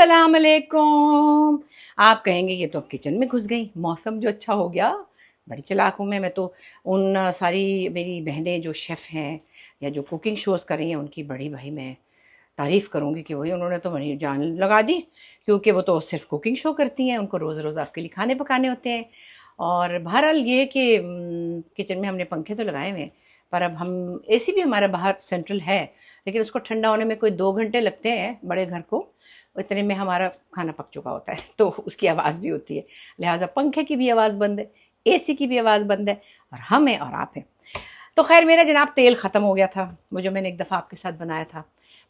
अस्सलाम वालेकुम। आप कहेंगे ये तो अब किचन में घुस गई, मौसम जो अच्छा हो गया। बड़ी चालाक हूँ मैं तो उन सारी मेरी बहनें जो शेफ़ हैं या जो कुकिंग शोज़ कर रही हैं उनकी बड़ी भाई मैं तारीफ़ करूँगी कि वही उन्होंने तो मेरी जान लगा दी, क्योंकि वो तो सिर्फ कुकिंग शो करती हैं, उनको रोज़ रोज़ आपके लिए खाने पकाने होते हैं। और बहरहाल ये है कि किचन में हमने पंखे तो लगाए हुए हैं, पर अब हम एसी भी हमारा बाहर सेंट्रल है, लेकिन उसको ठंडा होने में कोई 2 घंटे लगते हैं बड़े घर को। इतने में हमारा खाना पक चुका होता है तो उसकी आवाज़ भी होती है, लिहाजा पंखे की भी आवाज़ बंद है, एसी की भी आवाज़ बंद है, और हम हैं और आप हैं। तो खैर मेरा जनाब तेल ख़त्म हो गया था, वो जो मैंने एक दफ़ा आपके साथ बनाया था।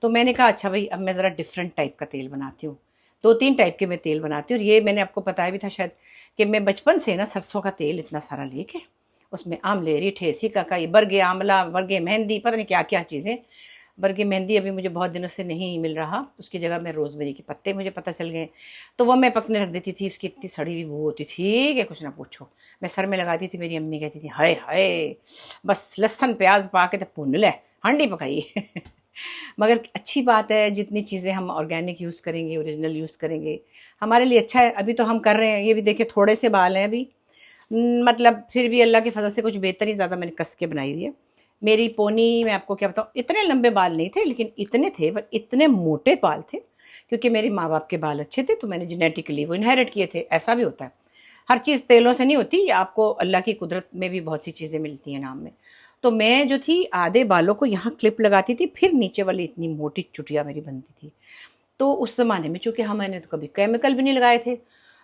तो मैंने कहा अच्छा भाई अब मैं ज़रा डिफरेंट टाइप का तेल बनाती हूँ। 2-3 टाइप के मैं तेल बनाती हूँ, और ये मैंने आपको बताया भी था शायद कि मैं बचपन से ना सरसों का तेल इतना सारा लेके उसमें आमले, रीठे, सिकाकाई, बरगे आंवला, बरगे मेहंदी, पता नहीं क्या क्या चीज़ें। बरगे मेहंदी अभी मुझे बहुत दिनों से नहीं मिल रहा, उसकी जगह मैं रोज़मेरी के पत्ते मुझे पता चल गए, तो वो मैं पकने रख देती थी। उसकी इतनी सड़ी हुई बू होती थी कि कुछ ना पूछो। मैं सर में लगाती थी, मेरी अम्मी कहती थी हाय हाय, बस लहसुन प्याज पा के तो भुन ले, हांडी पकाई। मगर अच्छी बात है, जितनी चीज़ें हम ऑर्गेनिक यूज़ करेंगे, ओरिजिनल यूज़ करेंगे, हमारे लिए अच्छा है। अभी तो हम कर रहे हैं, ये भी देखिए थोड़े से बाल हैं अभी, मतलब फिर भी अल्लाह की फजल से कुछ बेहतर ही, ज़्यादा मैंने कस के बनाई हुई है। मेरी पोनी, मैं आपको क्या बताऊँ, इतने लंबे बाल नहीं थे, लेकिन इतने थे, पर इतने मोटे बाल थे, क्योंकि मेरे माँ बाप के बाल अच्छे थे, तो मैंने जेनेटिकली वो इनहेरिट किए थे। ऐसा भी होता है, हर चीज़ तेलों से नहीं होती, आपको अल्लाह की कुदरत में भी बहुत सी चीज़ें मिलती हैं नाम में। तो मैं जो थी आधे बालों को यहाँ क्लिप लगाती थी, फिर नीचे वाली इतनी मोटी चुटिया मेरी बनती थी। तो उस ज़माने में चूँकि हमने तो कभी केमिकल भी नहीं लगाए थे,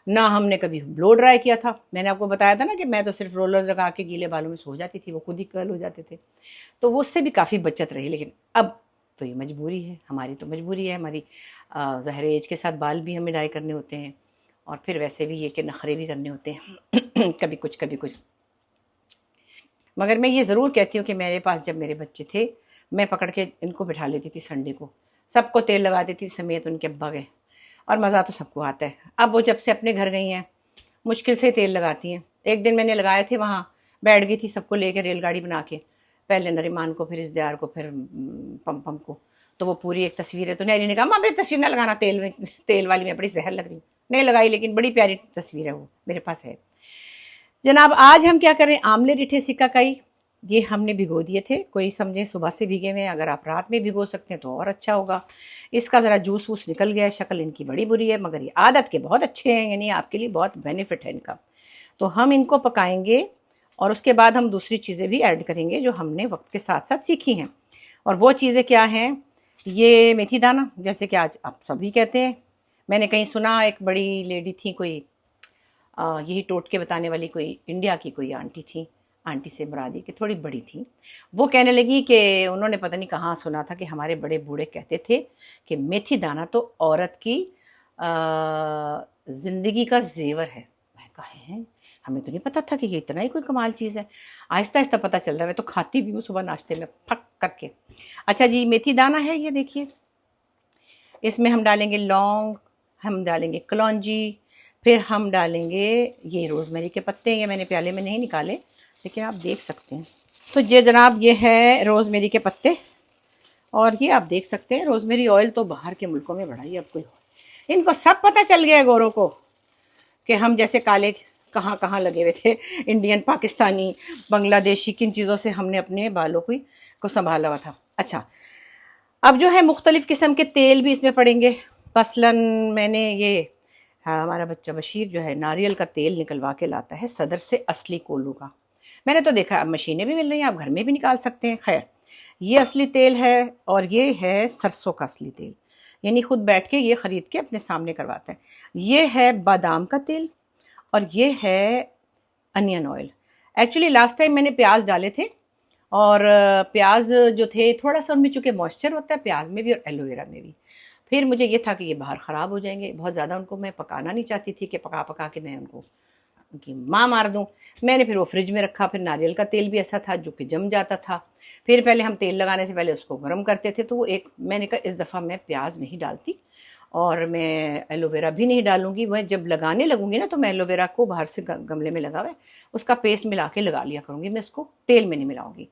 ना हमने कभी ब्लो ड्राई किया था। मैंने आपको बताया था ना कि मैं तो सिर्फ रोलर्स लगा के गीले बालों में सो जाती थी, वो खुद ही कर्ल हो जाते थे। तो वो उससे भी काफ़ी बचत रही। लेकिन अब तो ये मजबूरी है, हमारी तो मजबूरी है, हमारी ज़ाहिर एज के साथ बाल भी हमें डाई करने होते हैं, और फिर वैसे भी ये कि नखरे भी करने होते हैं। कभी कुछ कभी कुछ। मगर मैं ये ज़रूर कहती हूँ कि मेरे पास जब मेरे बच्चे थे, मैं पकड़ के इनको बिठा लेती थी संडे को, सबको तेल लगा देती थी समेत उनके अब्बा के, और मज़ा तो सबको आता है। अब वो जब से अपने घर गई हैं, मुश्किल से तेल लगाती हैं। एक दिन मैंने लगाए थे, वहाँ बैठ गई थी सबको लेकर रेलगाड़ी बना के, पहले नरीमान को, फिर इज़्दियार को, फिर पम पम को। तो वो पूरी एक तस्वीर है, तो नैरी ने कहा माँ मेरी तस्वीर ना लगाना तेल में, तेल वाली में बड़ी जहर लग रही। नहीं लगाई, लेकिन बड़ी प्यारी तस्वीर है, वो मेरे पास है। जनाब आज हम क्या करें, आमले, रीठे, सिकाकाई, ये हमने भिगो दिए थे। कोई समझे सुबह से भीगे हुए हैं, अगर आप रात में भिगो सकते हैं तो और अच्छा होगा। इसका ज़रा जूस वूस निकल गया है, शक्ल इनकी बड़ी बुरी है, मगर ये आदत के बहुत अच्छे हैं, यानी आपके लिए बहुत बेनिफिट है इनका। तो हम इनको पकाएंगे, और उसके बाद हम दूसरी चीज़ें भी ऐड करेंगे जो हमने वक्त के साथ साथ सीखी हैं। और वो चीज़ें क्या हैं, ये मेथी दाना, जैसे कि आज आप सभी कहते हैं। मैंने कहीं सुना, एक बड़ी लेडी थी कोई, यही टोटके बताने वाली, कोई इंडिया की कोई आंटी थी, आंटी से मुरादी कि थोड़ी बड़ी थी, वो कहने लगी कि उन्होंने पता नहीं कहाँ सुना था कि हमारे बड़े बूढ़े कहते थे कि मेथी दाना तो औरत की ज़िंदगी का जेवर है। मैं कहा है, हमें तो नहीं पता था कि ये इतना ही कोई कमाल चीज़ है। आहिस्ता आहिस्ता पता चल रहा है, मैं तो खाती भी हूँ सुबह नाश्ते में फक करके। अच्छा जी, मेथी दाना है ये देखिए, इसमें हम डालेंगे लौंग, हम डालेंगे कलौंजी, फिर हम डालेंगे ये रोज़मेरी के पत्ते। ये मैंने प्याले में नहीं निकाले, लेकिन आप देख सकते हैं। तो ये जनाब ये है रोज़मेरी के पत्ते, और ये आप देख सकते हैं रोज़मेरी ऑयल तो बाहर के मुल्कों में बड़ा ही अब कोई, इनको सब पता चल गया है गोरों को कि हम जैसे काले कहाँ कहाँ लगे हुए थे। इंडियन, पाकिस्तानी, बांग्लादेशी, किन चीज़ों से हमने अपने बालों को संभाला हुआ था। अच्छा, अब जो है मुख्तलिफ़ किस्म के तेल भी इसमें पड़ेंगे। मसलन मैंने ये, हाँ, हमारा बच्चा बशीर जो है नारियल का तेल निकलवा के लाता है सदर से, असली कोल्हू का। मैंने तो देखा, अब मशीनें भी मिल रही हैं, आप घर में भी निकाल सकते हैं। खैर, ये असली तेल है, और ये है सरसों का असली तेल, यानी खुद बैठ के ये ख़रीद के अपने सामने करवाता है। ये है बादाम का तेल, और ये है onion oil. Actually last time मैंने प्याज डाले थे, और प्याज जो थे थोड़ा सा उनमें चूँकि मॉइस्चर होता है प्याज में भी और एलोवेरा में भी, फिर मुझे ये था कि ये बाहर ख़राब हो जाएंगे, बहुत ज़्यादा उनको मैं पकाना नहीं चाहती थी कि पका पका के मैं उनको उनकी माँ मार दूँ। मैंने फिर वो फ्रिज में रखा। फिर नारियल का तेल भी ऐसा था जो कि जम जाता था। फिर पहले हम तेल लगाने से पहले उसको गर्म करते थे, तो वो एक, मैंने कहा इस दफ़ा मैं प्याज नहीं डालती, और मैं एलोवेरा भी नहीं डालूंगी। वह जब लगाने लगूंगी ना, तो मैं एलोवेरा को बाहर से गमले में लगा हुआ है उसका पेस्ट मिला के लगा लिया करूँगी, मैं इसको तेल में नहीं मिलाऊंगी।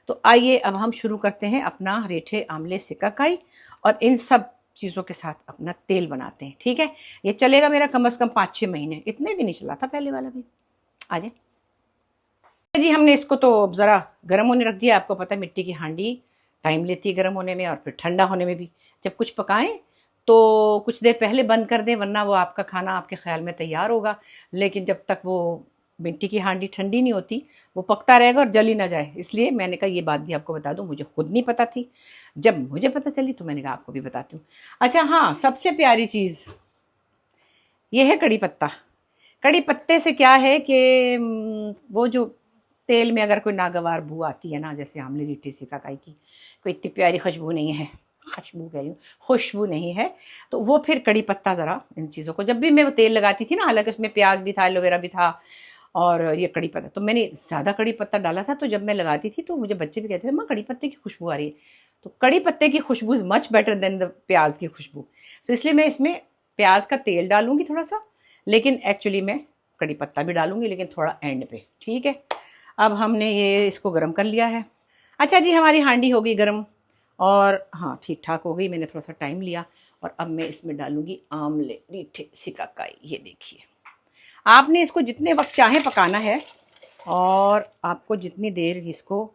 तो आइए अब हम शुरू करते हैं अपना रीठे, आमले, सिकाकाई और इन सब चीज़ों के साथ अपना तेल बनाते हैं, ठीक है। ये चलेगा मेरा कम से कम 5-6 महीने, इतने दिन ही चला था पहले वाला भी। आ जाए जी, हमने इसको तो ज़रा गर्म होने रख दिया। आपको पता है मिट्टी की हांडी टाइम लेती है गर्म होने में और फिर ठंडा होने में भी। जब कुछ पकाएं तो कुछ देर पहले बंद कर दें, वरना वो आपका खाना आपके ख्याल में तैयार होगा, लेकिन जब तक वो मिट्टी की हांडी ठंडी नहीं होती वो पकता रहेगा और जल ही ना जाए। इसलिए मैंने कहा ये बात भी आपको बता दूं, मुझे खुद नहीं पता थी, जब मुझे पता चली तो मैंने कहा आपको भी बताती हूँ। अच्छा हाँ, सबसे प्यारी चीज़ ये है कड़ी पत्ता। कड़ी पत्ते से क्या है कि वो जो तेल में अगर कोई नागवार बू आती है ना, जैसे आमले रीठे सिकाकाई की कोई इतनी प्यारी खुशबू नहीं है, खुशबू कह रही हूँ, खुशबू नहीं है, तो वो फिर कड़ी पत्ता ज़रा इन चीज़ों को, जब भी मैं वो तेल लगाती थी ना, हालांकि उसमें प्याज भी था, एलोवेरा भी था और ये कड़ी पत्ता, तो मैंने ज़्यादा कड़ी पत्ता डाला था, तो जब मैं लगाती थी तो मुझे बच्चे भी कहते थे माँ कड़ी पत्ते की खुशबू आ रही है। तो कड़ी पत्ते की खुशबू is much better than the प्याज की खुशबू। सो इसलिए मैं इसमें प्याज का तेल डालूंगी थोड़ा सा, लेकिन एक्चुअली मैं कड़ी पत्ता भी डालूंगी, लेकिन थोड़ा एंड पे, ठीक है। अब हमने ये इसको गर्म कर लिया है। अच्छा जी, हमारी हांडी हो गई गर्म और हाँ ठीक ठाक हो गई, मैंने थोड़ा सा टाइम लिया। और अब मैं इसमें डालूंगी आमले रीठे सिकाकाई। ये देखिए, आपने इसको जितने वक्त चाहे पकाना है और आपको जितनी देर इसको,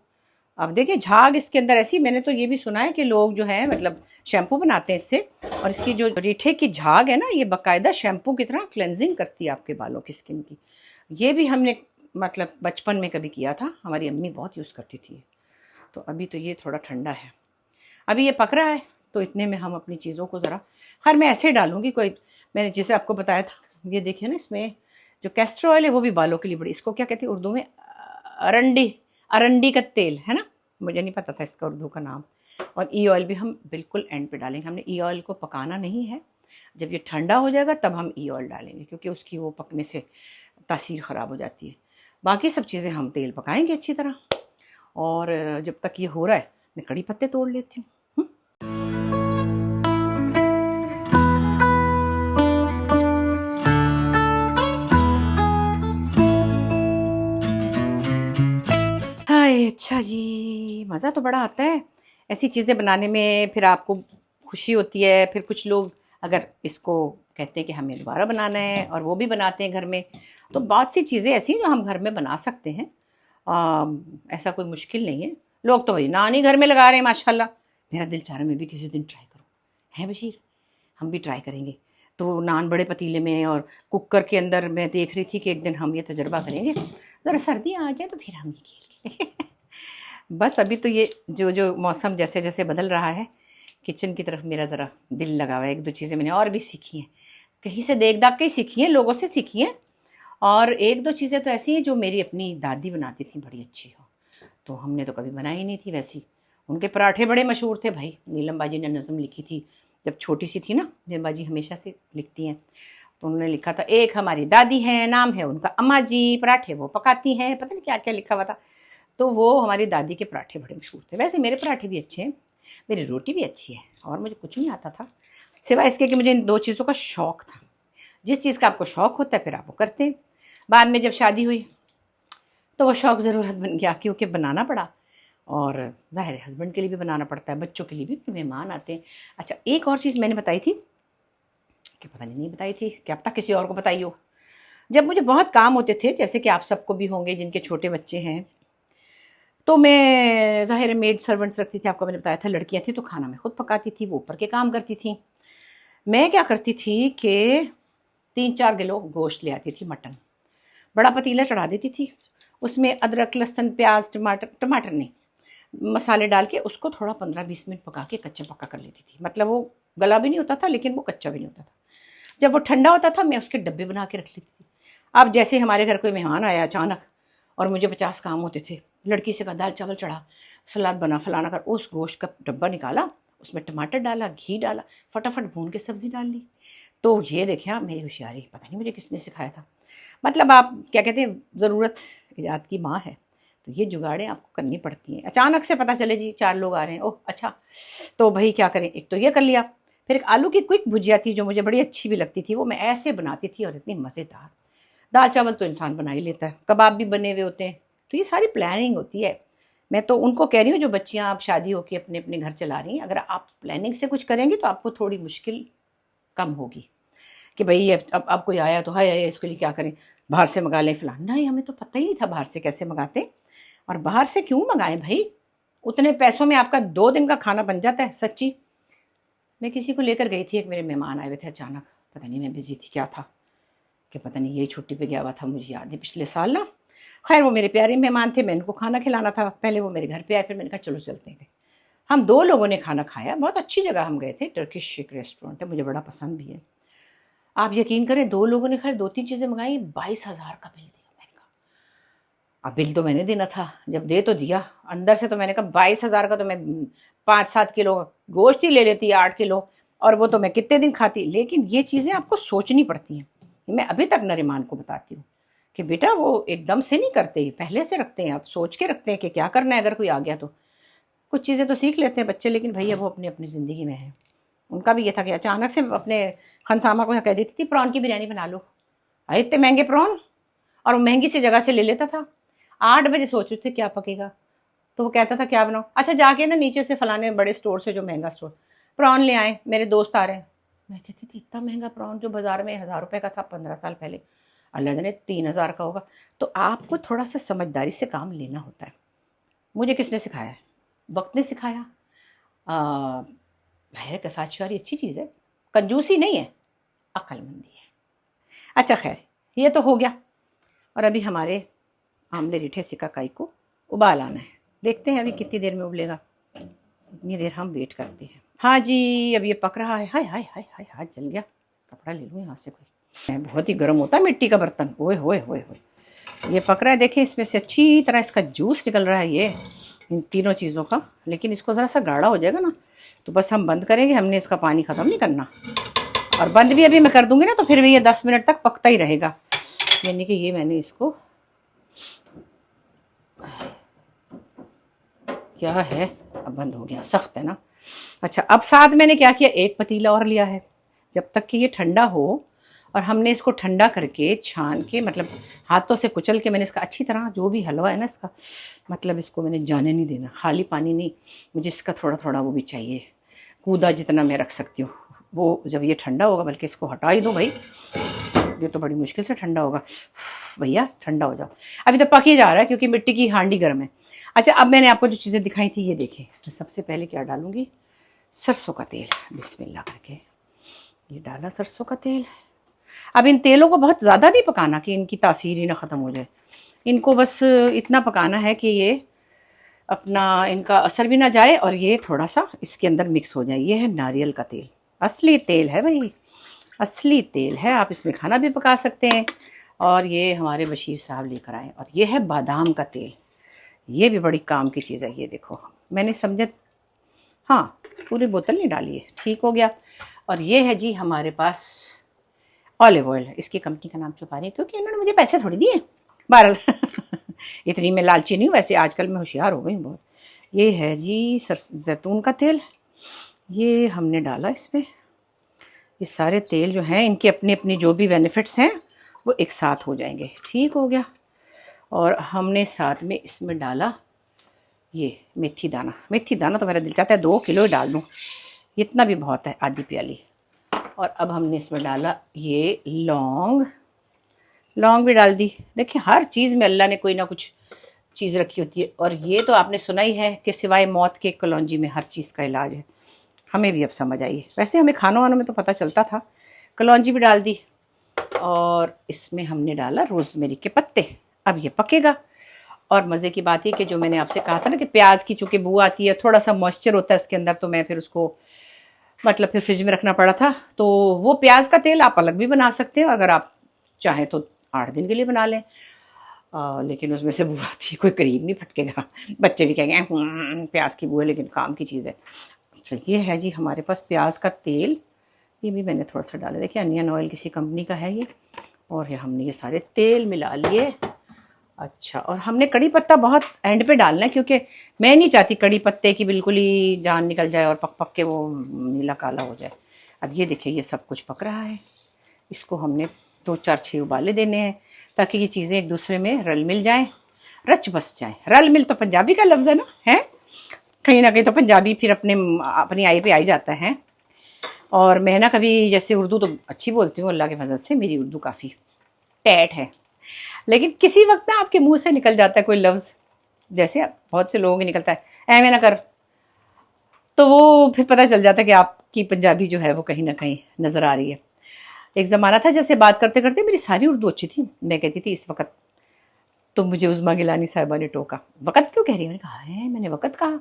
अब देखिए झाग इसके अंदर ऐसी, मैंने तो ये भी सुना है कि लोग जो है मतलब शैम्पू बनाते हैं इससे, और इसकी जो रीठे की झाग है ना, ये बाकायदा शैम्पू की तरह क्लेंजिंग करती है आपके बालों की, स्किन की। ये भी हमने मतलब बचपन में कभी किया था, हमारी अम्मी बहुत यूज़ करती थी। तो अभी तो ये थोड़ा ठंडा है, अभी ये पक रहा है, तो इतने में हम अपनी चीज़ों को ज़रा, खैर मैं ऐसे डालूंगी, कोई मैंने जैसे आपको बताया था, ये देखिए ना, इसमें जो कैस्टर ऑयल है वो भी बालों के लिए बड़ी, इसको क्या कहते हैं उर्दू में, अरंडी, अरंडी का तेल है ना, मुझे नहीं पता था इसका उर्दू का नाम। और ई ऑयल भी हम बिल्कुल एंड पे डालेंगे, हमने ई ऑयल को पकाना नहीं है, जब ये ठंडा हो जाएगा तब हम ई ऑयल डालेंगे, क्योंकि उसकी वो पकने से तासीर ख़राब हो जाती है। बाकी सब चीज़ें हम तेल पकाएंगे अच्छी तरह। और जब तक ये हो रहा है मैं कड़ी पत्ते तोड़ लेती हूँ। हाय अच्छा जी, मज़ा तो बड़ा आता है ऐसी चीज़ें बनाने में, फिर आपको खुशी होती है। फिर कुछ लोग अगर इसको कहते हैं कि हमें दोबारा बनाना है, और वो भी बनाते हैं घर में, तो बहुत सी चीज़ें ऐसी जो हम घर में बना सकते हैं। ऐसा कोई मुश्किल नहीं है। लोग तो भाई नान ही घर में लगा रहे हैं माशाल्लाह। मेरा दिल चाह रहा है मैं भी किसी दिन ट्राई करूँ, है बशीर, हम भी ट्राई करेंगे। तो नान बड़े पतीले में और कुकर के अंदर, मैं देख रही थी कि एक दिन हम ये तजुर्बा करेंगे, ज़रा सर्दियाँ आ जाए तो फिर हम ये खेल के बस अभी तो ये जो जो मौसम जैसे जैसे बदल रहा है, किचन की तरफ मेरा ज़रा दिल लगा हुआ है। 1-2 चीज़ें मैंने और भी सीखी हैं, कहीं से देख दाख के ही सीखी हैं, लोगों से सीखी हैं। और 1-2 चीज़ें तो ऐसी हैं जो मेरी अपनी दादी बनाती थी, बड़ी अच्छी हो, तो हमने तो कभी बनाई नहीं थी वैसी। उनके पराठे बड़े मशहूर थे भाई। नीलम बाजी ने नज़म लिखी थी जब छोटी सी थी ना, नीलम बाजी हमेशा से लिखती हैं, तो उन्होंने लिखा था, एक हमारी दादी हैं, नाम है उनका अम्मा जी, पराठे वो पकाती हैं, पता नहीं क्या क्या लिखा हुआ था। तो वो हमारी दादी के पराठे बड़े मशहूर थे। वैसे मेरे पराठे भी अच्छे हैं, मेरी रोटी भी अच्छी है, और मुझे कुछ नहीं आता था सिवाय इसके कि मुझे इन 2 चीज़ों का शौक़ था। जिस चीज़ का आपको शौक़ होता है फिर आप वो करते हैं। बाद में जब शादी हुई तो वो शौक़ ज़रूरत बन गया, क्योंकि बनाना पड़ा, और ज़ाहिर है हस्बैंड के लिए भी बनाना पड़ता है, बच्चों के लिए भी, मेहमान आते हैं। अच्छा, एक और चीज़ मैंने बताई थी कि पता नहीं बताई थी, क्या पता किसी और को बताई हो। जब मुझे बहुत काम होते थे, जैसे कि आप सबको भी होंगे जिनके छोटे बच्चे हैं, तो मैं ज़ाहिर है मेड सर्वेंट्स रखती थी। आपको मैंने बताया था लड़कियां थी, तो खाना मैं खुद पकाती थी, वो ऊपर के काम करती थी। मैं क्या करती थी कि 3-4 किलो गोश्त ले आती थी, मटन, बड़ा पतीला चढ़ा देती थी, उसमें अदरक लहसुन प्याज टमाटर नहीं, मसाले डाल के उसको थोड़ा 15-20 मिनट पका के कच्चा पक्का कर लेती थी। मतलब वो गला भी नहीं होता था, लेकिन वो कच्चा भी नहीं होता था। जब वो ठंडा होता था मैं उसके डब्बे बना के रख लेती थी। अब जैसे हमारे घर कोई मेहमान आया अचानक और मुझे 50 काम होते थे, लड़की से कहा दाल चावल चढ़ा, सलाद बना, फलाना कर, उस गोश्त का डब्बा निकाला, उसमें टमाटर डाला, घी डाला, फटाफट भून के सब्ज़ी डाल ली। तो ये देखिए मेरी होशियारी, पता नहीं मुझे किसने सिखाया था। मतलब आप क्या कहते हैं, ज़रूरत ईजाद की माँ है, तो ये जुगाड़ें आपको करनी पड़ती हैं। अचानक से पता चले जी 4 लोग आ रहे हैं, ओह अच्छा, तो भाई क्या करें, एक तो ये कर लिया। फिर एक आलू की क्विक भुजिया थी जो मुझे बड़ी अच्छी भी लगती थी, वो मैं ऐसे बनाती थी और इतनी मज़ेदार। दाल चावल तो इंसान बना ही लेता है, कबाब भी बने हुए होते हैं, तो ये सारी प्लानिंग होती है। मैं तो उनको कह रही हूँ जो बच्चियाँ आप शादी होकर अपने अपने घर चला रही हैं, अगर आप प्लानिंग से कुछ करेंगे तो आपको थोड़ी मुश्किल कम होगी कि भाई अब कोई आया तो हाय इसके लिए क्या करें, बाहर से मंगा लें फिलहाल। नहीं, हमें तो पता ही नहीं था बाहर से कैसे मंगाते, और बाहर से क्यों मंगाएं भाई, उतने पैसों में आपका 2 दिन का खाना बन जाता है। सच्ची मैं किसी को लेकर गई थी, एक मेरे मेहमान आए हुए थे अचानक, पता नहीं मैं बिजी थी क्या था, कि पता नहीं यही छुट्टी पे गया हुआ था, मुझे याद नहीं, पिछले साल ना। खैर वो मेरे प्यारे मेहमान थे, मैं इनको खाना खिलाना था, पहले वो मेरे घर पे आए, फिर मैंने कहा चलो चलते हैं। हम 2 लोगों ने खाना खाया, बहुत अच्छी जगह हम गए थे, टर्किश एक रेस्टोरेंट है, मुझे बड़ा पसंद भी है। आप यकीन करें 2 लोगों ने खैर 2-3 चीज़ें मंगाई, 22,000 का बिल दिया। मैंने कहा अब बिल तो मैंने देना था, जब दे तो दिया, अंदर से तो मैंने कहा 22,000 का तो मैं 5-7 किलो गोश्त ही ले लेती, 8 किलो, और वो तो मैं कितने दिन खाती। लेकिन ये चीज़ें आपको सोचनी पड़ती हैं, मैं अभी तक नरीमान को बताती हूँ कि बेटा वो एकदम से नहीं करते, पहले से रखते हैं, आप सोच के रखते हैं कि क्या करना है अगर कोई आ गया तो। कुछ चीज़ें तो सीख लेते हैं बच्चे, लेकिन भैया वो अपनी अपनी ज़िंदगी में है। उनका भी ये था कि अचानक से अपने खनसामा को यहाँ कह देती थी प्रॉन की बिरयानी बना लो, अरे इतने महंगे प्रॉन, और वो महंगी सी जगह से ले लेता था। 8 बजे सोच रहे थे क्या पकेगा, तो वो कहता था क्या बनाओ, अच्छा जाके ना नीचे से फलाने बड़े स्टोर से, जो महंगा स्टोर, प्रॉन ले आए, मेरे दोस्त आ रहे हैं। मैं कहती थी इतना महंगा प्रॉन जो बाजार में 1000 रुपये का था 15 साल पहले, अल्लाह जाने 3000 का होगा। तो आपको थोड़ा सा समझदारी से काम लेना होता है। मुझे किसने सिखाया है? वक्त ने सिखाया। भैर कफातशारी अच्छी चीज़ है, कंजूसी नहीं है, अक्लमंदी है। अच्छा खैर ये तो हो गया, और अभी हमारे आमले रीठे सिकाकाई को उबाल आना है, देखते हैं अभी कितनी देर में उबलेगा, इतनी देर हम वेट करते हैं। हाँ जी अब ये पक रहा है। हाय हाय हाय हाय, हाथ जल गया, कपड़ा ले लूँ यहाँ से कोई, बहुत ही गर्म होता है मिट्टी का बर्तन। ओए होए होए होए, ये पक रहा है, देखिए इसमें से अच्छी तरह इसका जूस निकल रहा है, ये इन तीनों चीज़ों का। लेकिन इसको ज़रा सा गाढ़ा हो जाएगा ना तो बस हम बंद करेंगे, हमने इसका पानी ख़त्म नहीं करना, और बंद भी अभी मैं कर दूंगी ना तो फिर भी ये 10 मिनट तक पकता ही रहेगा। यानी कि ये मैंने इसको क्या है, अब बंद हो गया, सख्त है ना। अच्छा अब साथ मैंने क्या किया, एक पतीला और लिया है, जब तक कि ये ठंडा हो, और हमने इसको ठंडा करके छान के, मतलब हाथों से कुचल के, मैंने इसका अच्छी तरह जो भी हलवा है ना इसका, मतलब इसको मैंने जाने नहीं देना, खाली पानी नहीं, मुझे इसका थोड़ा थोड़ा वो भी चाहिए, कूदा जितना मैं रख सकती हूँ वो। जब ये ठंडा होगा, बल्कि इसको हटा ही दो भाई, ये तो बड़ी मुश्किल से ठंडा होगा, भैया ठंडा हो जाओ। अभी तो पक ही जा रहा है क्योंकि मिट्टी की हांडी गर्म है। अच्छा अब मैंने आपको जो चीज़ें दिखाई थी ये देखें, मैं सबसे पहले क्या डालूँगी, सरसों का तेल, बिस्मिल्लाह करके ये डाला सरसों का तेल। अब इन तेलों को बहुत ज़्यादा नहीं पकाना कि इनकी तासीर ही ना ख़त्म हो जाए, इनको बस इतना पकाना है कि ये अपना इनका असर भी ना जाए और ये थोड़ा सा इसके अंदर मिक्स हो जाए। ये है नारियल का तेल, असली तेल है भाई, असली तेल है, आप इसमें खाना भी पका सकते हैं। और ये हमारे बशीर साहब लेकर आए, और ये है बादाम का तेल, ये भी बड़ी काम की चीज़ है। ये देखो मैंने समझा, हाँ पूरी बोतल नहीं डाली है, ठीक हो गया। और ये है जी हमारे पास ऑलिव ऑयल, इसकी कंपनी का नाम छुपा रही है क्योंकि इन्होंने मुझे पैसे थोड़ी दिए, बहरहाल इतनी मैं लालची नहीं हूँ, वैसे आजकल मैं होशियार हो गई हूँ बहुत। ये है जी जैतून का तेल, ये हमने डाला इसमें। ये सारे तेल जो हैं इनके अपनी अपनी जो भी बेनिफिट्स हैं वो एक साथ हो जाएंगे, ठीक हो गया। और हमने साथ में इसमें डाला ये मेथी दाना, मेथी दाना तो मेरा दिल चाहता है 2 किलो ही डाल दूँ, इतना भी बहुत है, आधी प्याली। और अब हमने इसमें डाला ये लौंग, लौंग भी डाल दी। देखिए हर चीज़ में अल्लाह ने कोई ना कुछ चीज़ रखी होती है। और ये तो आपने सुना ही है कि सिवाय मौत के कलौंजी में हर चीज़ का इलाज है, हमें भी अब समझ आई है, वैसे हमें खानों वानों में तो पता चलता था। कलौंजी भी डाल दी, और इसमें हमने डाला रोज़मेरी के पत्ते। अब ये पकेगा। और मज़े की बात है कि जो मैंने आपसे कहा था ना कि प्याज की चूँकि बू आती है, थोड़ा सा मॉइस्चर होता है उसके अंदर, तो मैं फिर उसको मतलब फिर फ्रिज में रखना पड़ा था। तो वो प्याज का तेल आप अलग भी बना सकते हैं, अगर आप चाहें तो 8 दिन के लिए बना लें। लेकिन उसमें से बू आती है, कोई करीब नहीं फटकेगा, बच्चे भी कहेंगे प्याज की बू है, लेकिन काम की चीज़ है। अच्छा ये है जी हमारे पास प्याज का तेल, ये भी मैंने थोड़ा सा डाला, देखिए अनियन ऑयल किसी कंपनी का है ये। और ये हमने ये सारे तेल मिला लिए। अच्छा और हमने कड़ी पत्ता बहुत एंड पे डालना है, क्योंकि मैं नहीं चाहती कड़ी पत्ते की बिल्कुल ही जान निकल जाए और पक पक के वो नीला काला हो जाए। अब ये देखिए ये सब कुछ पक रहा है, इसको हमने 2-4-6 उबाले देने हैं ताकि ये चीज़ें एक दूसरे में रल मिल जाएं। रच बस जाए। रल मिल तो पंजाबी का लफ्ज़ है ना कहीं ना कहीं तो पंजाबी फिर अपनी आई पे आई जाता है। और मैं ना कभी जैसे उर्दू तो अच्छी बोलती हूँ अल्लाह के फजल से, मेरी उर्दू काफ़ी टैट है, लेकिन किसी वक्त ना आपके मुंह से निकल जाता है कोई लफ्ज़, जैसे बहुत से लोगों के निकलता है ऐ ना कर, तो वो फिर पता चल जाता है कि आपकी पंजाबी जो है वो कहीं ना कहीं नज़र आ रही है। एक ज़माना था जैसे बात करते करते मेरी सारी उर्दू अच्छी थी, मैं कहती थी इस वक्त, तो मुझे उज़्मा गिलानी साहिबा ने टोका, वक़्त क्यों कह रही है? मैंने कहा है मैंने वक़्त कहा।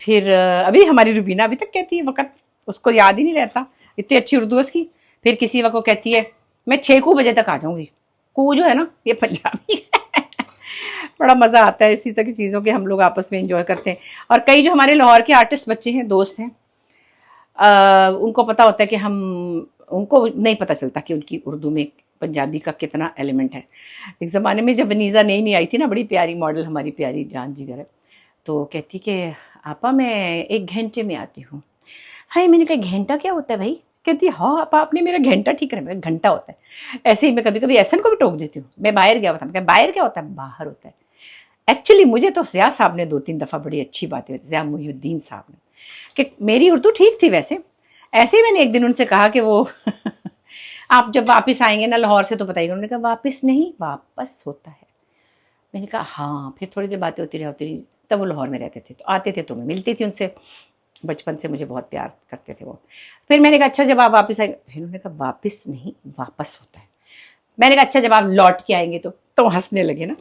फिर अभी हमारी रुबीना अभी तक कहती है वक़्त, उसको याद ही नहीं रहता, इतनी अच्छी उर्दू है उसकी। फिर किसी वक्त वो कहती है मैं 6 बजे तक आ जाऊँगी। कू जो है ना ये पंजाबी बड़ा मज़ा आता है इसी तरह की चीज़ों के, हम लोग आपस में एंजॉय करते हैं। और कई जो हमारे लाहौर के आर्टिस्ट बच्चे हैं, दोस्त हैं, उनको पता होता है कि उनको नहीं पता चलता कि उनकी उर्दू में पंजाबी का कितना एलिमेंट है। एक ज़माने में जब वनीज़ा नई आई थी ना, बड़ी प्यारी मॉडल, हमारी प्यारी जान जिगर है, तो कहती कि आपा मैं 1 घंटे में आती हूँ। हाय मैंने कहा घंटा क्या होता है भाई? कहती हाँ आपा आपने मेरा घंटा ठीक करा, घंटा होता है। ऐसे ही मैं कभी कभी एहसन को भी टोक देती हूँ, मैं बाहर गया होता, मैं बाहर क्या होता है? बाहर होता है। एक्चुअली मुझे तो ज़िया साहब ने 2-3 दफ़ा बड़ी अच्छी बातें, ज़िया मुहिउद्दीन साहब ने, कि मेरी उर्दू ठीक थी वैसे। ऐसे ही मैंने एक दिन उनसे कहा कि वो आप जब वापस आएंगे ना लाहौर से तो बताइएगा। उन्होंने कहा वापस नहीं वापस होता है। मैंने कहा हाँ। फिर थोड़ी देर बातें होती रही, तब वो लाहौर में रहते थे, तो आते थे तो मैं मिलती थी उनसे, बचपन से मुझे बहुत प्यार करते थे वो। फिर मैंने कहा अच्छा जब आप वापस आएंगे, फिर उन्होंने कहा वापस नहीं वापस होता है। मैंने कहा अच्छा जब आप लौट के आएंगे तो हंसने लगे ना।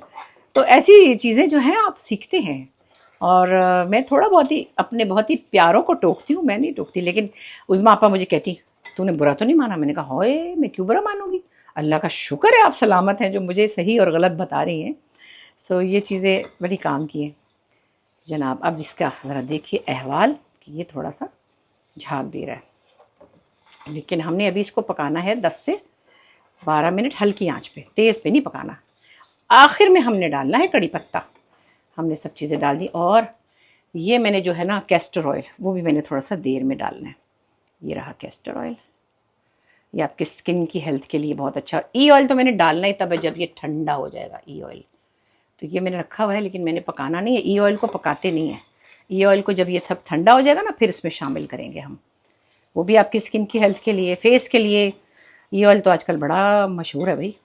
तो ऐसी चीज़ें जो हैं आप सीखते हैं। और मैं थोड़ा बहुत ही अपने बहुत ही प्यारों को टोकती हूँ, मैं नहीं टोकती, लेकिन उज़्मा आपा मुझे कहती तूने बुरा तो नहीं माना? मैंने कहा होए मैं क्यों बुरा मानूंगी, अल्लाह का शुक्र है आप सलामत हैं जो मुझे सही और गलत बता रही हैं। सो ये चीज़ें बड़ी काम की हैं जनाब। अब इसका ज़रा देखिए अहवाल कि ये थोड़ा सा झाग दे रहा है, लेकिन हमने अभी इसको पकाना है 10 से 12 मिनट हल्की आंच पे, तेज़ पे नहीं पकाना। आखिर में हमने डालना है कड़ी पत्ता। हमने सब चीज़ें डाल दी, और ये मैंने जो है ना कैस्टर ऑयल, वो भी मैंने थोड़ा सा देर में डालना है। ये रहा कैस्टर ऑयल, ये आपके स्किन की हेल्थ के लिए बहुत अच्छा। ई ऑयल तो मैंने डालना ही तब है जब ये ठंडा हो जाएगा। ई ऑयल तो ये मैंने रखा हुआ है, लेकिन मैंने पकाना नहीं है। ई ऑयल को पकाते नहीं है, ई ऑयल को जब ये सब ठंडा हो जाएगा ना फिर इसमें शामिल करेंगे हम। वो भी आपकी स्किन की हेल्थ के लिए, फेस के लिए। ई ऑयल तो आजकल बड़ा मशहूर है भाई।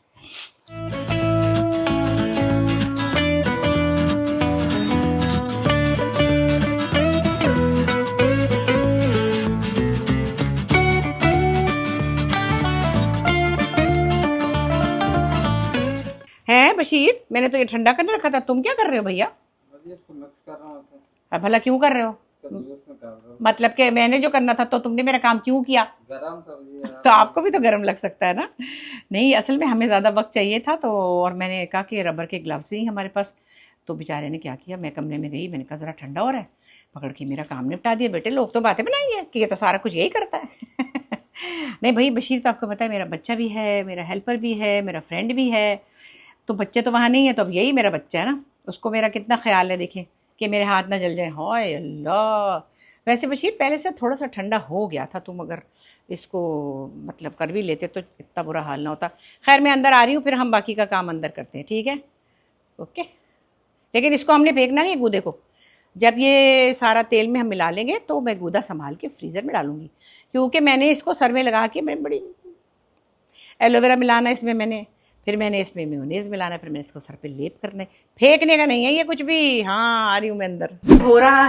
हैं बशीर, मैंने तो ये ठंडा करने रखा था, तुम क्या कर रहे हो भैया? इसको मिक्स कर रहा हूं। अब भला क्यों कर रहे हो? जूस निकाल रहा हूं। मतलब कि मैंने जो करना था तो तुमने मेरा काम क्यों किया? गरम सब्जी है तो आपको भी तो गर्म लग सकता है ना। नहीं असल में हमें ज़्यादा वक्त चाहिए था, तो और मैंने कहा कि रबर के ग्लव्स नहीं हमारे पास, तो बेचारे ने क्या किया, मैं कमरे में गई, मैंने कहा ज़रा ठंडा हो रहा है, पकड़ के मेरा काम निपटा दिया। बेटे लोग तो बातें बनाएंगे कि ये तो सारा कुछ यही करता है नहीं भाई बशीर तो आपको पता है मेरा बच्चा भी है, मेरा हेल्पर भी है, मेरा फ्रेंड भी है। तो बच्चे तो वहाँ नहीं है, तो अब यही मेरा बच्चा है ना, उसको मेरा कितना ख्याल है। देखें कि मेरे हाथ ना जल जाए। हाय अल्लाह। वैसे बशीर पहले से थोड़ा सा ठंडा हो गया था, तुम अगर इसको मतलब कर भी लेते तो इतना बुरा हाल ना होता। खैर मैं अंदर आ रही हूँ, फिर हम बाकी का काम अंदर करते हैं, ठीक है? ओके। लेकिन इसको हमने फेंकना नहीं है गूदे को। जब ये सारा तेल में हम मिला लेंगे तो मैं गूदा संभाल के फ्रीज़र में डालूंगी, क्योंकि मैंने इसको सर में लगा के, मैं बड़ी एलोवेरा मिलाना इसमें मैंने, फिर मैंने इसमें मेयोनेज़ मिलाना, फिर मैंने इसको सर पे लेप करना है। फेंकने का नहीं है ये कुछ भी। हाँ आ रही हूँ मैं अंदर।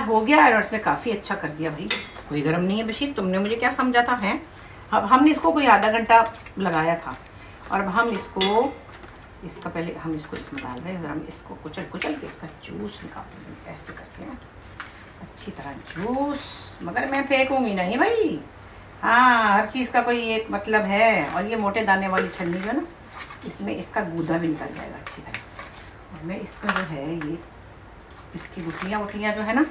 हो गया और उसने काफ़ी अच्छा कर दिया भाई। कोई गर्म नहीं है बशीर, तुमने मुझे क्या समझा था? हैं अब हमने इसको कोई आधा घंटा लगाया था, और अब हम इसका पहले हम इसको इसमें डाल रहे हैं। हम इसको कुचल के इसका जूस निकालेंगे ऐसे करके ना, अच्छी तरह जूस। मगर मैं फेंकूँगी नहीं भाई। हाँ हर चीज़ का कोई एक मतलब है। और ये मोटे दाने वाली छन्नी जो है ना, इसमें इसका गूदा भी निकल जाएगा अच्छी तरह। और मैं इसका जो है ये इसकी गुठलियाँ जो है ना,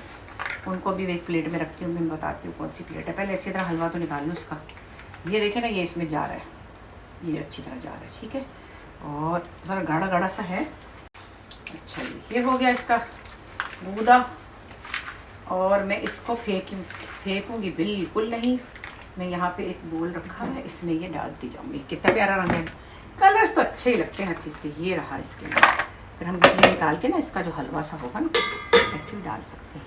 उनको भी एक प्लेट में रखती हूँ। मैं बताती हूँ कौन सी प्लेट है। पहले अच्छी तरह हलवा तो निकाल लो इसका। ये देखें ना, ये इसमें जा रहा है, ये अच्छी तरह जा रहा है, ठीक है? और ज़रा गाढ़ा गाढ़ा सा है। अच्छा ये हो गया इसका गूदा। और मैं इसको फेंकूँगी बिल्कुल नहीं। मैं यहाँ पे एक बोल रखा है, इसमें ये डालती जाऊँगी। कितना प्यारा रंग है, कलर्स तो अच्छे ही लगते हैं हर चीज़ के। ये रहा इसके लिए फिर हम गुठलियाँ निकाल के ना इसका जो हलवा सा होगा ना ऐसे ही डाल सकते हैं,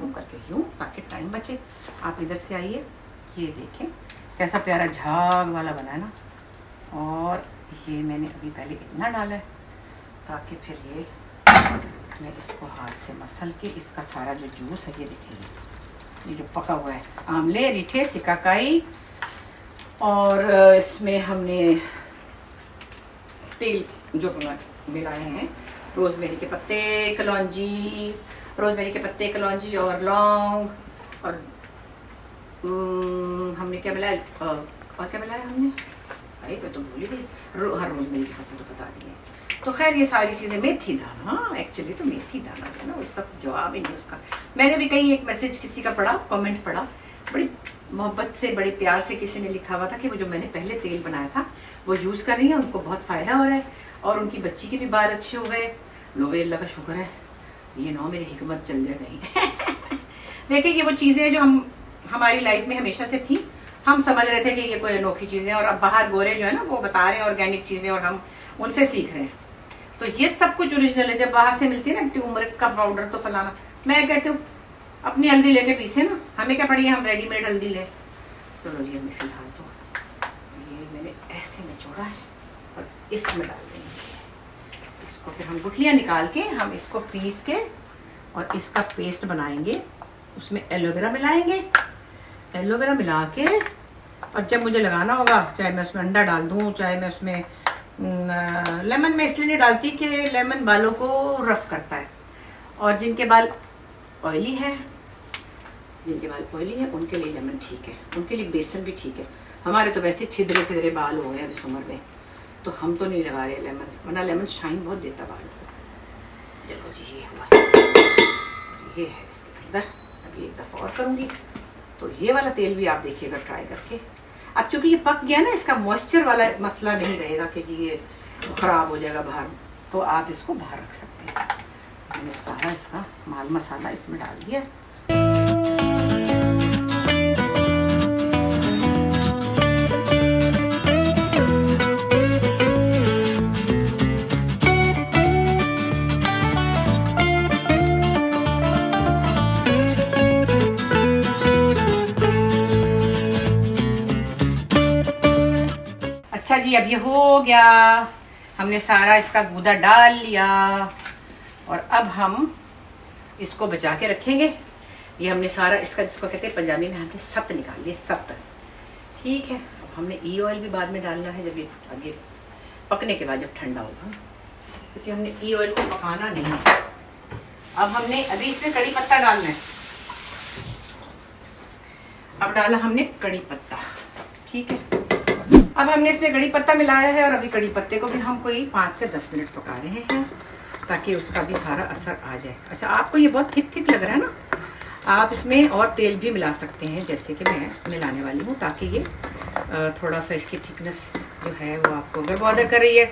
यूँ करके यूँ, ताकि टाइम बचे। आप इधर से आइए, ये देखें कैसा प्यारा झाग वाला बना है ना। और ये मैंने अभी पहले इतना डाला है ताकि फिर ये मैं इसको हाथ से मसल के इसका सारा जो जूस है ये देखेंगे, ये जो पका हुआ है आमले, रीठे, सिकाकाई, और इसमें हमने तेल जो मिलाए हैं, रोज़मेरी के पत्ते, कलौंजी, रोज़मेरी के पत्ते, कलौंजी और लौंग, और हमने क्या मिलाया, और क्या मिलाया हमने, भाई मैं तो भूल ही गई। हर रोज़मेरी के पत्ते तो बता दिए। तो खैर ये सारी चीज़ें, मेथी दाना, हाँ एक्चुअली तो मेथी दाना है ना, वो सब जवाब ही नहीं उसका। मैंने भी कहीं एक मैसेज किसी का पढ़ा, कमेंट पढ़ा, बड़ी मोहब्बत से, बड़े प्यार से किसी ने लिखा हुआ था कि वो जो मैंने पहले तेल बनाया था वो यूज़ कर रही है, उनको बहुत फ़ायदा हो रहा है और उनकी बच्ची के भी बाल अच्छे हो गए। लो भाई, अल्लाह का शुक्र है, ये ना मेरी हिकमत चल जाए कहीं। देखिए ये वो चीज़ें जो हमारी लाइफ में हमेशा से थी, हम समझ रहे थे कि ये कोई अनोखी चीज़ें, और अब बाहर गोरे जो है ना वो बता रहे हैं ऑर्गेनिक चीज़ें और हम उनसे सीख रहे हैं। तो ये सब कुछ ओरिजिनल है। जब बाहर से मिलती है ना ट्यूमरिक का पाउडर तो फलाना, मैं कहती हूँ अपनी हल्दी लेके पीसे ना, हमें क्या पड़ी है हम रेडीमेड हल्दी ले। चलो जी, हमें फिलहाल तो ये मैंने ऐसे निचोड़ा है और इसमें डाल देंगे इसको। फिर हम गुठलियाँ निकाल के हम इसको पीस के और इसका पेस्ट बनाएंगे। उसमें एलोवेरा मिलाएंगे, एलोवेरा मिला के, और जब मुझे लगाना होगा चाहे मैं उसमें अंडा डाल दूँ, चाहे मैं उसमें लेमन, मैं इसलिए नहीं डालती कि लेमन बालों को रफ करता है, और जिनके बाल ऑयली है, जिनके बाल ऑयली है उनके लिए लेमन ठीक है, उनके लिए बेसन भी ठीक है। हमारे तो वैसे छिद्रे पिद्रे बाल हो गए अब इस उम्र में, तो हम तो नहीं लगा रहे लेमन, वरना लेमन शाइन बहुत देता बालों को। चलो जी, ये हुआ, ये है इसके अंदर। अभी एक दफ़ा और करूँगी, तो ये वाला तेल भी आप देखिएगा ट्राई करके। अब चूंकि ये पक गया ना, इसका मॉइस्चर वाला मसला नहीं रहेगा कि जी ये ख़राब हो जाएगा बाहर, तो आप इसको बाहर रख सकते हैं। मैंने सारा इसका माल मसाला इसमें डाल दिया। अच्छा जी, अब ये हो गया, हमने सारा इसका गूदा डाल लिया और अब हम इसको बचा के रखेंगे। ये हमने सारा इसका, जिसको कहते हैं पंजाबी में, हमने सत निकाल लिया, सत। ठीक है, अब हमने ई ऑयल भी बाद में डालना है, जब ये आगे पकने के बाद जब ठंडा होगा, क्योंकि हमने ई ऑयल को पकाना नहीं है। अब हमने अभी इसमें कड़ी पत्ता डालना है। अब डाला हमने कड़ी पत्ता, ठीक है। अब हमने इसमें कड़ी पत्ता मिलाया है और अभी कड़ी पत्ते को भी हम कोई 5 से 10 मिनट पका रहे हैं ताकि उसका भी सारा असर आ जाए। अच्छा, आपको ये बहुत थिक थिक लग रहा है ना, आप इसमें और तेल भी मिला सकते हैं, जैसे कि मैं मिलाने वाली हूँ, ताकि ये थोड़ा सा इसकी थिकनेस जो है वो आपको अगर बॉदर कर रही है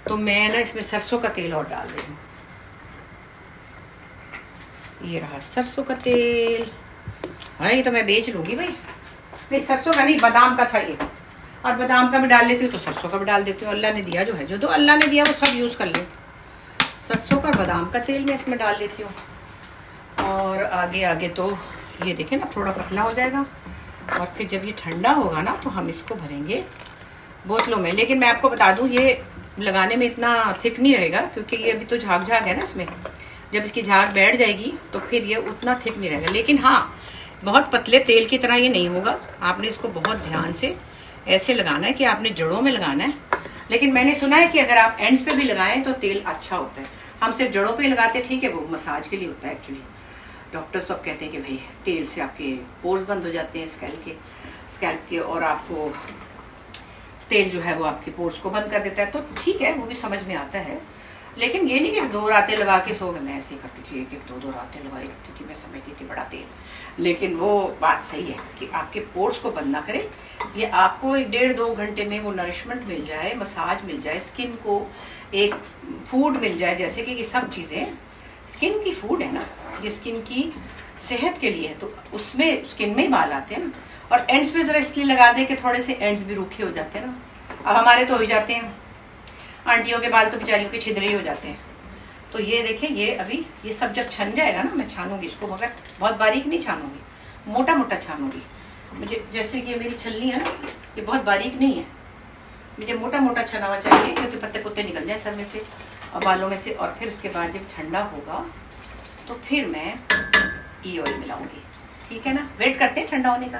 तो मैं ना इसमें सरसों का तेल और डाल रही हूँ। ये रहा सरसों का तेल। हाँ, ये तो मैं बेच लूँगी भाई। नहीं, सरसों का नहीं, बादाम का था ये, और बादाम का भी डाल लेती हूँ तो सरसों का भी डाल देती हूँ। अल्लाह ने दिया जो है, जो तो अल्लाह ने दिया वो सब यूज़ कर ले। सरसों का बादाम का तेल मैं इसमें डाल लेती हूँ। और आगे आगे तो ये देखें ना, थोड़ा पतला हो जाएगा और फिर जब ये ठंडा होगा ना तो हम इसको भरेंगे बोतलों में। लेकिन मैं आपको बता दूँ, ये लगाने में इतना थिक नहीं रहेगा, क्योंकि ये अभी तो झाग झाग है ना इसमें। जब इसकी झाग बैठ जाएगी तो फिर ये उतना थिक नहीं रहेगा। लेकिन हाँ, बहुत पतले तेल की तरह ये नहीं होगा। आपने इसको बहुत ध्यान से ऐसे लगाना है कि आपने जड़ों में लगाना है। लेकिन मैंने सुना है कि अगर आप एंड्स पे भी लगाएं तो तेल अच्छा होता है। हम सिर्फ जड़ों पे लगाते हैं, ठीक है, वो मसाज के लिए होता है एक्चुअली। डॉक्टर्स तो अब कहते हैं कि भाई तेल से आपके पोर्स बंद हो जाते हैं स्कैल्प के, और आपको तेल जो है वो आपके पोर्स को बंद कर देता है। तो ठीक है, वो भी समझ में आता है। लेकिन ये नहीं कि 2 रातें लगा के सो गए। मैं ऐसे ही करती थी, 1-2 रातें लगाई रखती थी, मैं समझती थी बड़ा तेल। लेकिन वो बात सही है कि आपके पोर्स को बंद ना करे। ये आपको 1-1.5-2 घंटे में वो नरिशमेंट मिल जाए, मसाज मिल जाए, स्किन को एक फूड मिल जाए। जैसे कि ये सब चीज़ें स्किन की फूड है ना, ये स्किन की सेहत के लिए है, तो उसमें स्किन में ही बाल आते हैं ना। और एंड्स पे ज़रा इसलिए लगा दें कि थोड़े से एंड्स भी रूखे हो जाते हैं ना। अब हमारे तो हो ही जाते हैं, आंटियों के बाल तो बेचारियों के छिद्रे ही हो जाते हैं। तो ये देखिए, ये अभी ये सब जब छन जाएगा ना, मैं छानूंगी इसको, मगर बहुत बारीक नहीं छानूंगी, मोटा मोटा छानूंगी। मुझे जैसे कि मेरी छलनी है ना, ये बहुत बारीक नहीं है, मुझे मोटा मोटा छना हुआ चाहिए, क्योंकि पत्ते पुत्ते निकल जाए सर में से और बालों में से। और फिर उसके बाद जब ठंडा होगा तो फिर मैं ई ऑयल मिलाऊंगी, ठीक है ना। वेट करते हैं ठंडा होने का।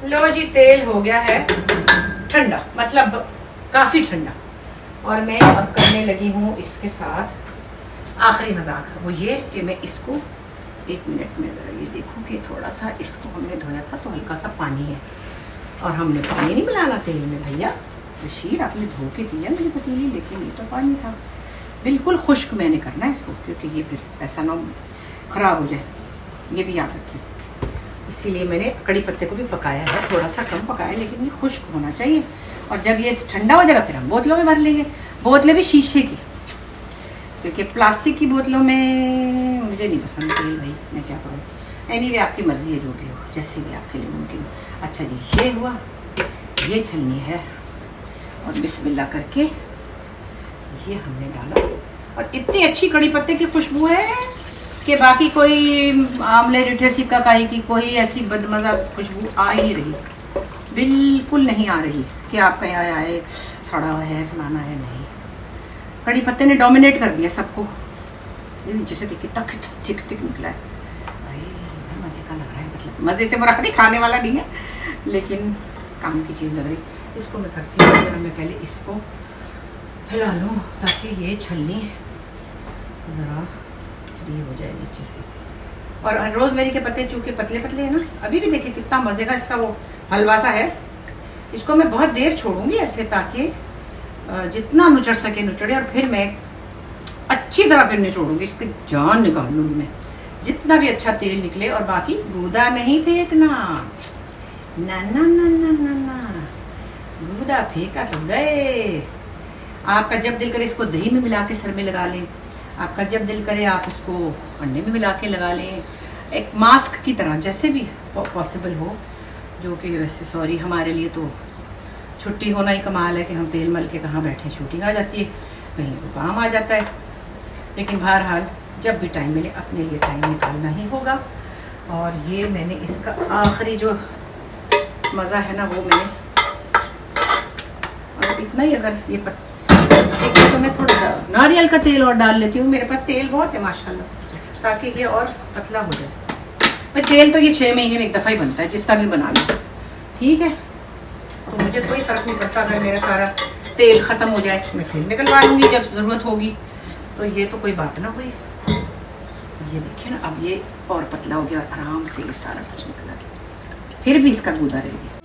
लो जी, तेल हो गया है ठंडा, मतलब काफी ठंडा। और मैं अब करने लगी हूँ इसके साथ आखिरी मजाक, वो ये कि मैं इसको 1 मिनट में ज़रा ये देखूँ कि थोड़ा सा इसको हमने धोया था तो हल्का सा पानी है, और हमने पानी नहीं मिलाना तेल में भैया। बशीर आपने धो के दिया मेरी पतीली, लेकिन ये तो पानी था। बिल्कुल खुश्क मैंने करना है इसको, क्योंकि ये फिर ऐसा ना ख़राब हो जाए, ये भी याद रखिए। इसीलिए मैंने कड़ी पत्ते को भी पकाया है, थोड़ा सा कम पकाया, लेकिन ये खुश्क होना चाहिए। और जब ये ठंडा हो जाएगा फिर हम बोतलों में भर लेंगे। बोतलें भी शीशे की, क्योंकि प्लास्टिक की बोतलों में मुझे नहीं पसंद तेल भाई, मैं क्या करूँ। एनीवे आपकी मर्ज़ी है, जो भी हो, जैसे भी आपके लिए मुमकिन हो। अच्छा जी, ये हुआ, ये छलनी है, और बिस्मिल्लाह करके ये हमने डाला। और इतनी अच्छी कड़ी पत्ते की खुशबू है कि बाकी कोई आमले रिठे सिक्का काई की कोई ऐसी बदमज़ा खुशबू आ ही नहीं रही, बिल्कुल नहीं आ रही कि आप कहीं आए सड़ा हुआ है फलाना है, नहीं। कड़ी पत्ते ने डोमिनेट कर दिया सबको। जैसे कितना थिक थिक निकला है भाई, बड़ा मज़े का लग रहा है। मतलब मज़े से मुराद ही खाने वाला नहीं है, लेकिन काम की चीज़ लग रही। इसको मैं करती हूँ ज़रा, मैं पहले इसको हिला लूँ ताकि ये छलनी ज़रा फ्री हो जाए नीचे से। और रोज़मेरी के पत्ते चूँकि पतले पतले हैं ना, अभी भी देखिए कितना मज़े का इसका वो हलवा सा है। इसको मैं बहुत देर छोड़ूंगी ऐसे, ताकि जितना नुचड़ सके नुचड़े, और फिर मैं अच्छी तरह फिर निचोड़ूंगी, इसकी जान निकाल लूँगी मैं, जितना भी अच्छा तेल निकले। और बाकी गूदा नहीं फेंकना, ना ना ना ना ना ना, गूदा फेंका तो गए। आपका जब दिल करे इसको दही में मिला के सर में लगा लें, आपका जब दिल करे आप इसको अंडे में मिला के लगा लें, एक मास्क की तरह, जैसे भी पॉसिबल हो। जो कि वैसे सॉरी, हमारे लिए तो छुट्टी होना ही कमाल है कि हम तेल मल के कहाँ बैठे, शूटिंग आ जाती है, कहीं तो काम आ जाता है। लेकिन बहरहाल जब भी टाइम मिले अपने लिए टाइम निकालना ही होगा। और ये मैंने इसका आखिरी जो मज़ा है ना वो मैंने, और इतना ही, अगर ये तो मैं थोड़ा सा नारियल का तेल और डाल लेती हूँ, मेरे पास तेल बहुत है माशाल्लाह, ताकि ये और पतला हो जाए। पर तेल तो ये 6 महीने में एक दफ़ा ही बनता है, जितना भी बना लो, ठीक है। तो मुझे कोई फ़र्क नहीं पड़ता, अगर मेरा सारा तेल ख़त्म हो जाए मैं फिर निकलवा लूँगी जब ज़रूरत होगी। तो ये तो कोई बात ना हुई। ये देखिए ना, अब ये और पतला हो गया और आराम से ये सारा कुछ निकला, फिर भी इसका गूदा रह गया।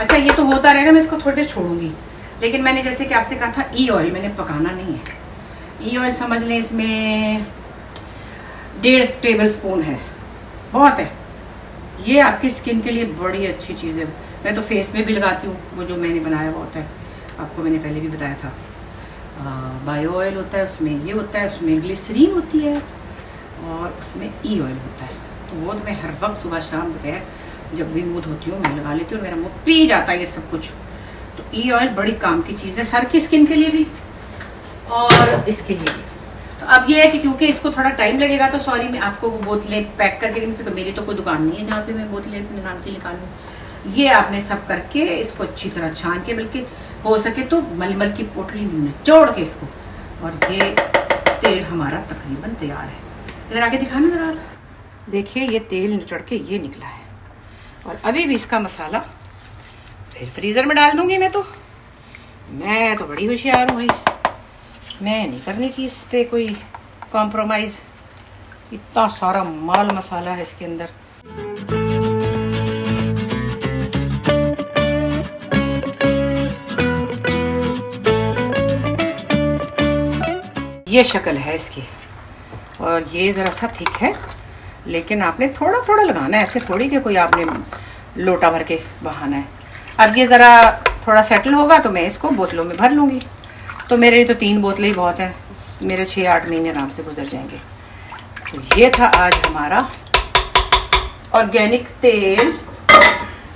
अच्छा, ये तो होता रहेगा, मैं इसको थोड़ी देर छोड़ूंगी। लेकिन मैंने जैसे कि आपसे कहा था, ई ऑयल मैंने पकाना नहीं है। ई ऑयल समझ लें इसमें 1.5 टेबल स्पून है, बहुत है। ये आपकी स्किन के लिए बड़ी अच्छी चीज़ है। मैं तो फेस में भी लगाती हूँ, वो जो मैंने बनाया हुआ होता है, आपको मैंने पहले भी बताया था। बायो ऑयल होता है, उसमें ये होता है, उसमें ग्लिसरीन होती है, और उसमें ई ऑयल होता है। तो वो तो मैं हर वक्त सुबह शाम दोपहर जब भी मुँह धोती हूँ मैं लगा लेती हूँ, और मेरा मुँह पी जाता है ये सब कुछ। तो ई ऑयल बड़ी काम की चीज़ है, सर की स्किन के लिए भी और इसके लिए भी। तो अब ये है कि क्योंकि इसको थोड़ा टाइम लगेगा, तो सॉरी मैं आपको वो बोतलें पैक करके नहीं, क्योंकि मेरी तो कोई दुकान नहीं है जहाँ पे मैं बोतलें अपने नाम की निकालूँ। ये आपने सब करके इसको अच्छी तरह छान के, बल्कि हो सके तो मलमल की पोटली में निचोड़ के इसको, और ये तेल हमारा तकरीबन तैयार है। इधर आके दिखाना ज़रा, देखिए ये तेल निचोड़ के ये निकला है। और अभी भी इसका मसाला फिर फ्रीज़र में डाल दूंगी। मैं तो बड़ी होशियार हूँ भाई, मैं नहीं करने की इस पर कोई कॉम्प्रोमाइज़। इतना सारा माल मसाला है इसके अंदर। ये शक्ल है इसकी, और ये ज़रा सा थिक है, लेकिन आपने थोड़ा थोड़ा लगाना है, ऐसे थोड़ी कि कोई आपने लोटा भर के बहाना है। अब ये ज़रा थोड़ा सेटल होगा तो मैं इसको बोतलों में भर लूँगी। तो मेरे लिए तो 3 बोतलें ही बहुत हैं, मेरे 6-8 महीने आराम से गुजर जाएंगे। तो ये था आज हमारा ऑर्गेनिक तेल,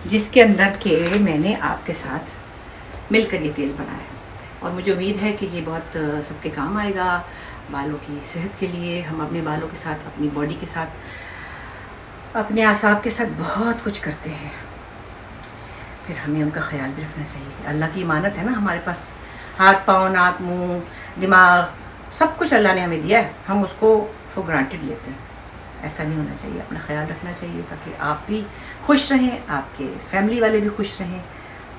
जिसके अंदर के मैंने आपके साथ मिलकर ये तेल बनाया। और मुझे उम्मीद है कि ये बहुत सबके काम आएगा, बालों की सेहत के लिए। हम अपने बालों के साथ, अपनी बॉडी के साथ, अपने आसाब के साथ बहुत कुछ करते हैं, फिर हमें उनका ख्याल भी रखना चाहिए। अल्लाह की इमानत है ना हमारे पास, हाथ पाँव नाक मुंह दिमाग सब कुछ अल्लाह ने हमें दिया है, हम उसको फॉर ग्रांटेड लेते हैं। ऐसा नहीं होना चाहिए, अपना ख्याल रखना चाहिए ताकि आप भी खुश रहें, आपके फैमिली वाले भी खुश रहें,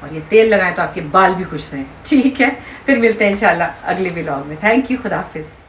और ये तेल लगाएं तो आपके बाल भी खुश रहें। ठीक है, फिर मिलते हैं इंशाल्लाह अगले व्लॉग में। थैंक यू, खुदा हाफिज़।